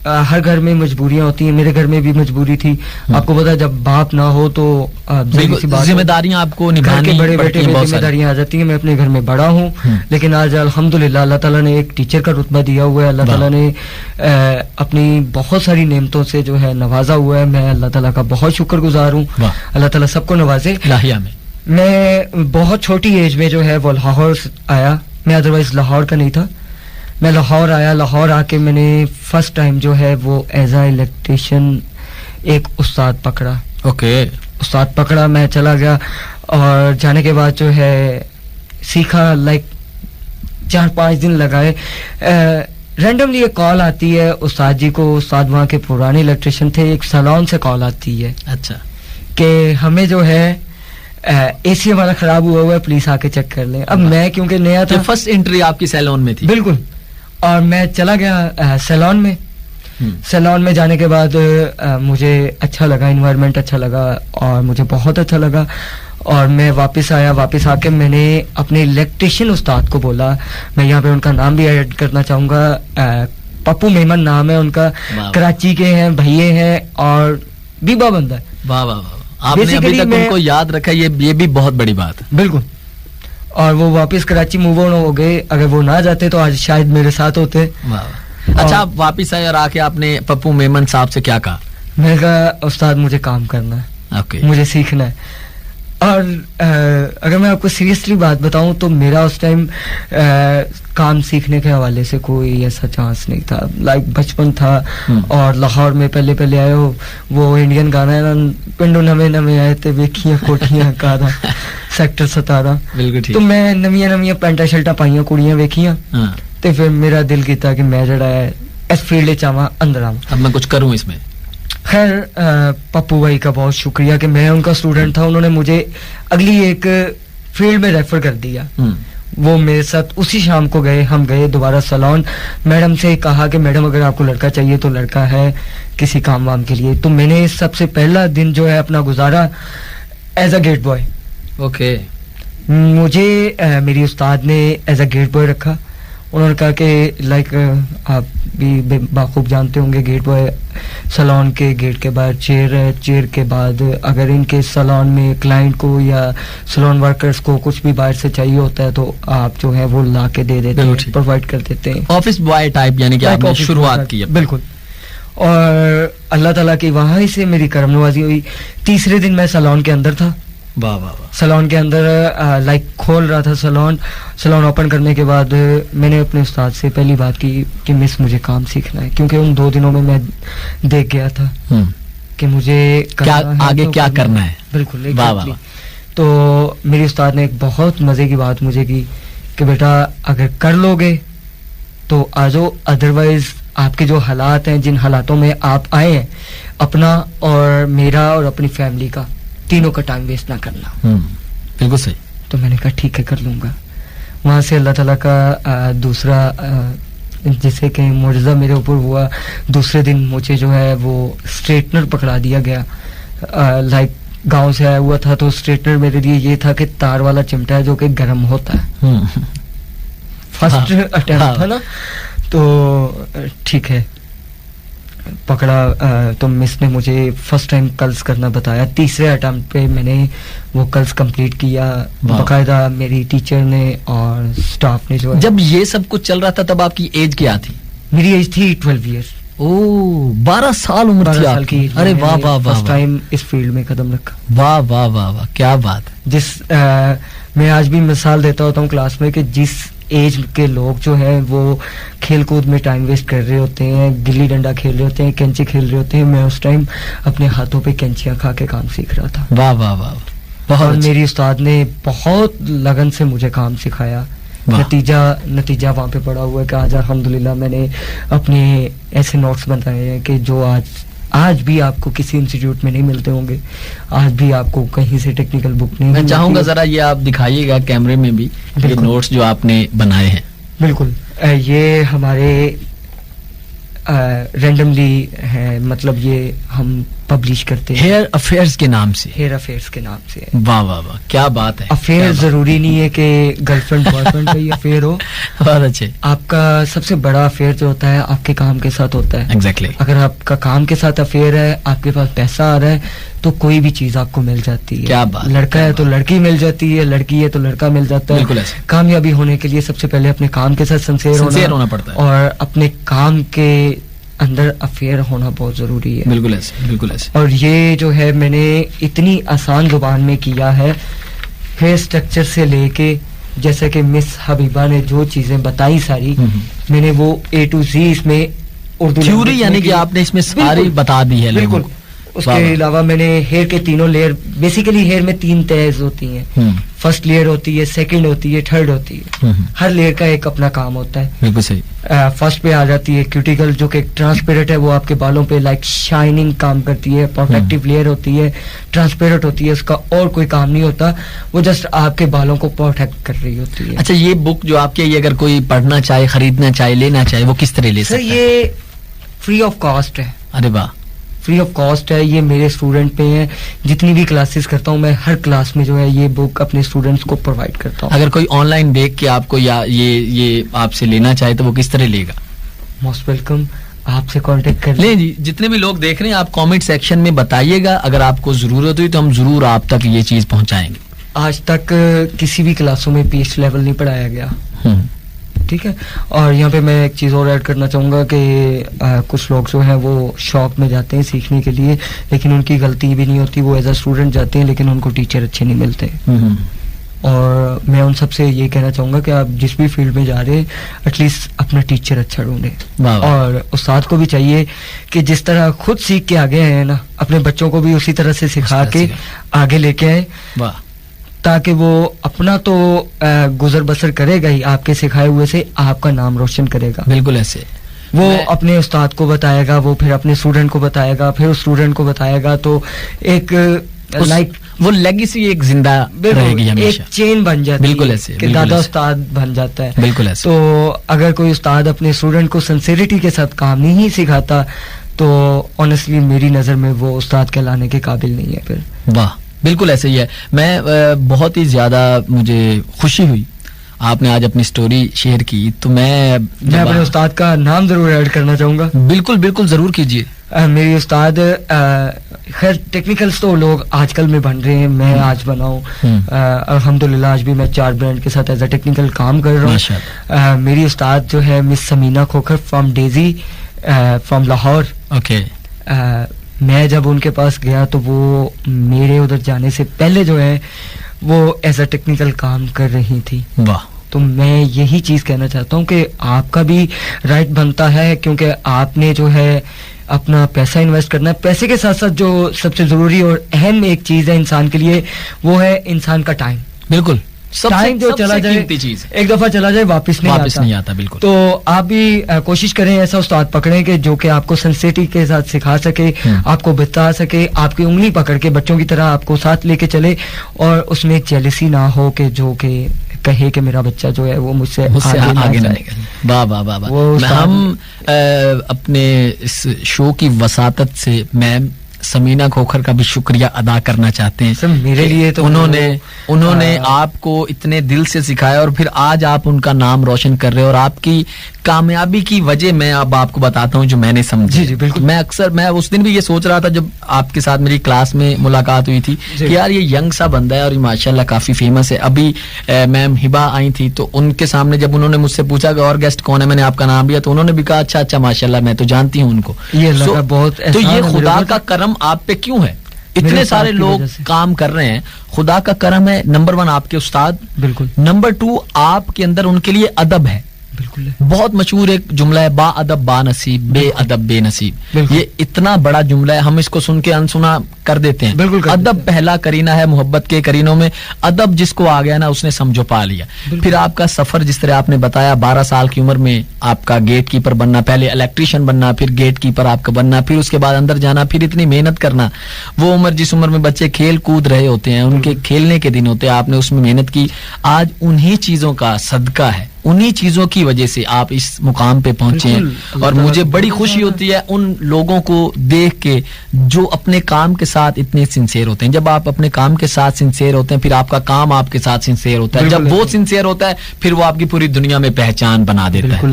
हर घर में मजबूरियां होती हैं, मेरे घर में भी मजबूरी थी। आपको पता है जब बाप ना हो तो जिम्मेदारियां आपको निभानी के बड़े बेटे में जिम्मेदारियां आ जाती हैं। मैं अपने घर में बड़ा हूँ, लेकिन आज अल्हम्दुलिल्लाह अल्लाह ताला ने एक टीचर का रुतबा दिया हुआ है। अल्लाह ताला ने अपनी बहुत सारी नेमतों से जो है नवाजा हुआ है। मैं अल्लाह ताला का बहुत शुक्रगुजार हूँ। अल्लाह ताला सबको नवाजे। मैं बहुत छोटी एज में जो है वो लाहौर आया। मैं अदरवाइज लाहौर का नहीं था। मैं लाहौर आया। लाहौर आके मैंने फर्स्ट टाइम जो है वो एज अ इलेक्ट्रिशियन एक उस्ताद पकड़ा। उस्ताद पकड़ा, मैं चला गया और जाने के बाद जो है सीखा। लाइक 4-5 दिन लगाए। रैंडमली एक कॉल आती है उस्ताद जी को। उस्ताद वहाँ के पुराने इलेक्ट्रिशियन थे। एक सैलून से कॉल आती है, अच्छा, कि हमें जो है एसी हमारा खराब हुआ है, प्लीज आके चेक कर लें। अब मैं क्योंकि नया था, फर्स्ट एंट्री आपकी सैलून में थी। बिल्कुल। और मैं चला गया सैलून में। सैलून में जाने के बाद मुझे अच्छा लगा, एनवायरनमेंट अच्छा लगा और मुझे बहुत अच्छा लगा। और मैं वापस आया। वापस आके मैंने अपने इलेक्ट्रिशियन उस्ताद को बोला, मैं यहाँ पे उनका नाम भी ऐड करना चाहूंगा, पप्पू मेमन नाम है उनका, कराची के हैं, भैये हैं और बीबा बंदा है। वाह वाह वाह, आपने अभी तक उनको याद रखा, ये भी बहुत बड़ी बात है। बिल्कुल। और वो वापस कराची मूव ऑन हो गए। अगर वो ना जाते तो आज शायद मेरे साथ होते। अच्छा, आप वापस आए और आके आपने पप्पू मेमन साहब से क्या कहा? मैंने कहा उस्ताद मुझे काम करना है, मुझे सीखना है। और अगर मैं आपको सीरियसली बात बताऊं तो मेरा उस टाइम काम सीखने के हवाले से कोई ऐसा चांस नहीं था। लाइक बचपन था और लाहौर में पहले आए हो, वो इंडियन गाना है ना, पिंडो नवे नवे आए थे वेखियां कोठियां कादा सेक्टर 17। तो मैं नवियां पैंटा शर्टा पाइयां कुड़ियां वेखियां, तो फिर मेरा दिल कीता कि मैं जड़ा है इस फील्ड च आवां, अंदर आवां, अब मैं कुछ करूं इसमें। खैर पप्पू भाई का बहुत शुक्रिया कि मैं उनका स्टूडेंट था। उन्होंने मुझे अगली एक फील्ड में रेफर कर दिया। वो मेरे साथ उसी शाम को गए, हम गए दोबारा सैलून। मैडम से कहा कि मैडम अगर आपको लड़का चाहिए तो लड़का है किसी काम वाम के लिए। तो मैंने सबसे पहला दिन जो है अपना गुजारा एज अ गेट बॉय। मुझे मेरी उस्ताद ने एज अ गेट बॉय रखा। उन्होंने कहा कि लाइक आप भी बाखूब जानते होंगे, गेट बॉय सैलून के गेट के बाहर चेयर है, चेयर के बाद अगर इनके सैलून में क्लाइंट को या सैलून वर्कर्स को कुछ भी बाहर से चाहिए होता है तो आप जो है वो ला के दे देते हैं, प्रोवाइड कर देते हैं। ऑफिस बॉय टाइप, यानी कि आपने शुरुआत की है। बिल्कुल। और अल्लाह ताला की वहां से मेरी करम नवाजी हुई। तीसरे दिन मैं सैलून के अंदर था। वाह वाह वाह। सैलून के अंदर लाइक खोल रहा था सैलून ओपन करने के बाद मैंने अपने उस्ताद से पहली बात की कि मिस मुझे काम सीखना है, क्योंकि उन 2 दिनों में मैं देख गया था कि मुझे क्या आगे तो क्या करना है। बिल्कुल। वाह वाह। तो मेरे उस्ताद ने एक बहुत मजे की बात मुझे की कि बेटा अगर कर लोगे तो आ जाओ, अदरवाइज आपके जो हालात हैं, जिन हालातों में आप आए हैं, अपना और मेरा और अपनी फैमिली का तीनों का टाइम वेस्ट ना करना। बिल्कुल सही। तो मैंने कहा ठीक है कर लूंगा। वहां से अल्लाह ताला का दूसरा जिसे कहीं मुआजिज़ा मेरे ऊपर हुआ। दूसरे दिन मुझे जो है वो स्ट्रेटनर पकड़ा दिया गया। लाइक गांव से आया हुआ था तो स्ट्रेटनर मेरे लिए ये था कि तार वाला चिमटा है जो कि गर्म होता है। फर्स्ट अटेम्प्ट था ना, तो ठीक है पकड़ा। तो मिस ने मुझे फर्स्ट टाइम कर्ल्स करना बताया। तीसरे अटेम्प्ट पे मैंने वो कर्ल्स कंप्लीट किया बाकायदा, मेरी टीचर ने और स्टाफ ने। जो जब ये सब कुछ चल रहा था तब आपकी एज क्या थी? मेरी एज थी 12 ईयर्स। 12 साल उम्र थी आपकी। अरे वाह वाह वाह। फर्स्ट टाइम इस फील्ड में कदम रखा। वाह वाह वाह वाह, क्या बात है। जिस मैं आज भी मिसाल देता होता हूँ क्लास में कि जिस एज के लोग जो है वो खेल कूद में टाइम वेस्ट कर रहे होते हैं, गिल्ली डंडा खेल रहे होते हैं, कैंची खेल रहे होते हैं, मैं उस टाइम अपने हाथों पे कैंचियां खा के काम सीख रहा था। वाह वाह वाह। बहुत मेरी उस्ताद ने बहुत लगन से मुझे काम सिखाया। नतीजा वहाँ पे पड़ा हुआ है कि आज अल्हम्दुलिल्लाह मैंने अपने ऐसे नोट्स बनाए हैं कि जो आज भी आपको किसी इंस्टीट्यूट में नहीं मिलते होंगे। आज भी आपको कहीं से टेक्निकल बुक नहीं। मैं चाहूंगा जरा ये आप दिखाइएगा कैमरे में भी, ये नोट्स जो आपने बनाए हैं। बिल्कुल। ये हमारे रैंडमली हैं मतलब ये हम पब्लिश करते हैं हेयर अफेयर्स के नाम से। हेयर अफेयर्स के नाम से। वाह वाह वाह, क्या बात है। अफेयर जरूरी नहीं है कि गर्लफ्रेंड बॉयफ्रेंड का ही अफेयर हो। बहुत अच्छे। आपका सबसे बड़ा अफेयर जो होता है आपके काम के साथ होता है। एग्जैक्टली। अगर आपका काम के साथ अफेयर है, आपके पास पैसा आ रहा है, तो कोई भी चीज आपको मिल जाती है। क्या बात। लड़का है तो लड़की मिल जाती है, लड़की है तो लड़का मिल जाता है। बिल्कुल ऐसे। कामयाबी होने के लिए सबसे पहले अपने काम के साथ सिंसियर होना पड़ता है, और अपने काम के अंदर अफेयर होना बहुत जरूरी है। बिल्कुल ऐसे, बिल्कुल ऐसे। और ये जो है मैंने इतनी आसान जुबान में किया है, हेयर स्ट्रक्चर से लेके जैसे कि मिस हबीबा ने जो चीजें बताई सारी, मैंने वो A to Z इसमें उर्दू थ्योरी यानी कि आपने इसमें सारी बता दी है। बिल्कुल। उसके अलावा मैंने हेयर के तीनों लेयर, बेसिकली हेयर में 3 तहज होती हैं। फर्स्ट लेयर होती है, सेकंड होती है, थर्ड होती है। हर लेयर का एक अपना काम होता है। बिल्कुल सही। फर्स्ट पे आ जाती है क्यूटिकल, जो कि ट्रांसपेरेंट है, वो आपके बालों पे लाइक शाइनिंग काम करती है। प्रोटेक्टिव लेयर होती है, ट्रांसपेरेंट होती है, उसका और कोई काम नहीं होता, वो जस्ट आपके बालों को प्रोटेक्ट कर रही होती है। अच्छा, ये बुक जो आपके, ये अगर कोई पढ़ना चाहे, खरीदना चाहे, लेना चाहे, वो किस तरह ले सकता है? सर ये फ्री ऑफ कॉस्ट है। अरे वाह। फ्री ऑफ कॉस्ट है, ये मेरे स्टूडेंट पे है। जितनी भी क्लासेस करता हूँ मैं, हर क्लास में जो है ये बुक अपने स्टूडेंट्स को प्रोवाइड करता हूँ। अगर कोई ऑनलाइन देख के आपको या ये आपसे लेना चाहे तो वो किस तरह लेगा? मोस्ट वेलकम, आपसे कांटेक्ट कर ले जी। जितने भी लोग देख रहे हैं, आप कमेंट सेक्शन में बताइएगा, अगर आपको जरूरत हुई तो हम जरूर आप तक ये चीज पहुंचाएंगे। आज तक किसी भी क्लासों में पीएच लेवल नहीं पढ़ाया गया, ठीक है। और यहाँ पे मैं एक चीज़ और ऐड करना चाहूँगा कि कुछ लोग जो हैं वो शौक में जाते हैं सीखने के लिए, लेकिन उनकी गलती भी नहीं होती, वो एज अ स्टूडेंट जाते हैं लेकिन उनको टीचर अच्छे नहीं मिलते। और मैं उन सबसे ये कहना चाहूँगा कि आप जिस भी फील्ड में जा रहे हैं, एटलीस्ट अपना टीचर अच्छा ढूंढें। और उस्ताद को भी चाहिए कि जिस तरह खुद सीख के आगे आए हैं ना, अपने बच्चों को भी उसी तरह से सिखा के आगे लेके आए, ताकि वो अपना तो गुजर बसर करेगा ही, आपके सिखाए हुए से आपका नाम रोशन करेगा। बिल्कुल ऐसे। वो अपने उस्ताद को बताएगा, वो फिर अपने स्टूडेंट को बताएगा, फिर उस स्टूडेंट को बताएगा, तो एक लाइक वो लेगेसी एक जिंदा रहेगी हमेशा, एक चेन बन जाती है। बिल्कुल ऐसे, कि दादा उस्ताद बन जाता है। बिल्कुल ऐसे। तो अगर कोई उस्ताद अपने स्टूडेंट को सिंसियरिटी के साथ काम नहीं सिखाता, तो ऑनेस्टली मेरी नजर में वो उस्ताद कहलाने के काबिल नहीं है फिर। वाह, बिल्कुल ऐसे ही है। मैं बहुत ही ज्यादा मुझे खुशी हुई आपने आज अपनी स्टोरी शेयर की, तो मैं अपने उस्ताद का नाम जरूर ऐड करना चाहूंगा। बिल्कुल बिल्कुल, जरूर कीजिए। मेरी उस्ताद, खैर टेक्निकल्स तो लोग आजकल में बन रहे हैं, मैं आज बनाऊं अल्हम्दुलिल्लाह, आज भी मैं 4 ब्रांड के साथ एज अ टेक्निकल काम कर रहा हूँ। मेरी उस्ताद जो है miss Samina Khokhar from Daisy, from Lahore. Okay. मैं जब उनके पास गया तो वो मेरे उधर जाने से पहले जो है वो एज अ टेक्निकल काम कर रही थी। वाह। तो मैं यही चीज कहना चाहता हूँ कि आपका भी राइट बनता है, क्योंकि आपने जो है अपना पैसा इन्वेस्ट करना है। पैसे के साथ साथ जो सबसे जरूरी और अहम एक चीज है इंसान के लिए, वो है इंसान का टाइम। बिल्कुल। टाइम जो चला जाए, एक दफा चला जाए वापस नहीं आता। बिल्कुल। तो आप भी कोशिश करें ऐसा उस्ताद पकड़ें कि जो कि आपको सिंसियरिटी के साथ सिखा सके, आपको बता सके, आपकी उंगली पकड़ के बच्चों की तरह आपको साथ लेके चले, और उसमें जेलसी ना हो कि जो कि कहे कि मेरा बच्चा जो है वो मुझसे आगे ना निकले। वाह वाह वाह वाह। हम अपने इस शो की वसातत से मैम समीना खोखर का भी शुक्रिया अदा करना चाहते हैं। सर मेरे लिए तो उन्होंने आपको इतने दिल से सिखाया, और फिर आज आप उनका नाम रोशन कर रहे हो, और आपकी कामयाबी की वजह मैं अब आपको बताता हूँ जो मैंने समझी। जी बिल्कुल। मैं उस दिन भी ये सोच रहा था जब आपके साथ मेरी क्लास में मुलाकात हुई थी कि यार ये यंग सा बंदा है और ये माशाल्लाह काफी फेमस है। अभी मैम हिबा आई थी, तो उनके सामने जब उन्होंने मुझसे पूछा कि और गेस्ट कौन है, मैंने आपका नाम लिया, तो उन्होंने भी कहा अच्छा माशाल्लाह मैं तो जानती हूँ उनको। तो ये खुदा का करम आप पे क्यों है? इतने सारे लोग काम कर रहे हैं, खुदा का करम है। नंबर 1 आपके उस्ताद, बिल्कुल। नंबर 2 आपके अंदर उनके लिए अदब है। बिल्कुल। बहुत मशहूर एक जुमला है, बा अदब बा नसीब, बे अदब बेनसीब। ये इतना बड़ा जुमला है, हम इसको सुन के अनसुना कर देते हैं। बिल्कुल। अदब पहला करीना है मोहब्बत के करीनों में, अदब जिसको आ गया ना उसने समझो पा लिया। फिर आपका सफर जिस तरह आपने बताया, 12 साल की उम्र में आपका गेट कीपर बनना, पहले इलेक्ट्रिशियन बनना, फिर गेट कीपर आपका बनना, फिर उसके बाद अंदर जाना, फिर इतनी मेहनत करना। वो उम्र जिस उम्र में बच्चे खेल कूद रहे होते हैं, उनके खेलने के दिन होते हैं, आपने उसमें मेहनत की। आज उन्हीं चीजों का सदका है, उन्हीं चीजों की वजह से आप इस मुकाम पे पहुंचे हैं। बिल्कुल, और अल्लाह मुझे ताला बड़ी खुशी होती है उन लोगों को देख के जो अपने काम के साथ इतने सिंसियर होते हैं। जब आप अपने काम के साथ सिंसियर होते हैं, फिर आपका काम आपके साथ सिंसियर होता है। जब बिल्कुल, वो सिंसियर होता है, फिर वो आपकी पूरी दुनिया में पहचान बना देता है। बिल्कुल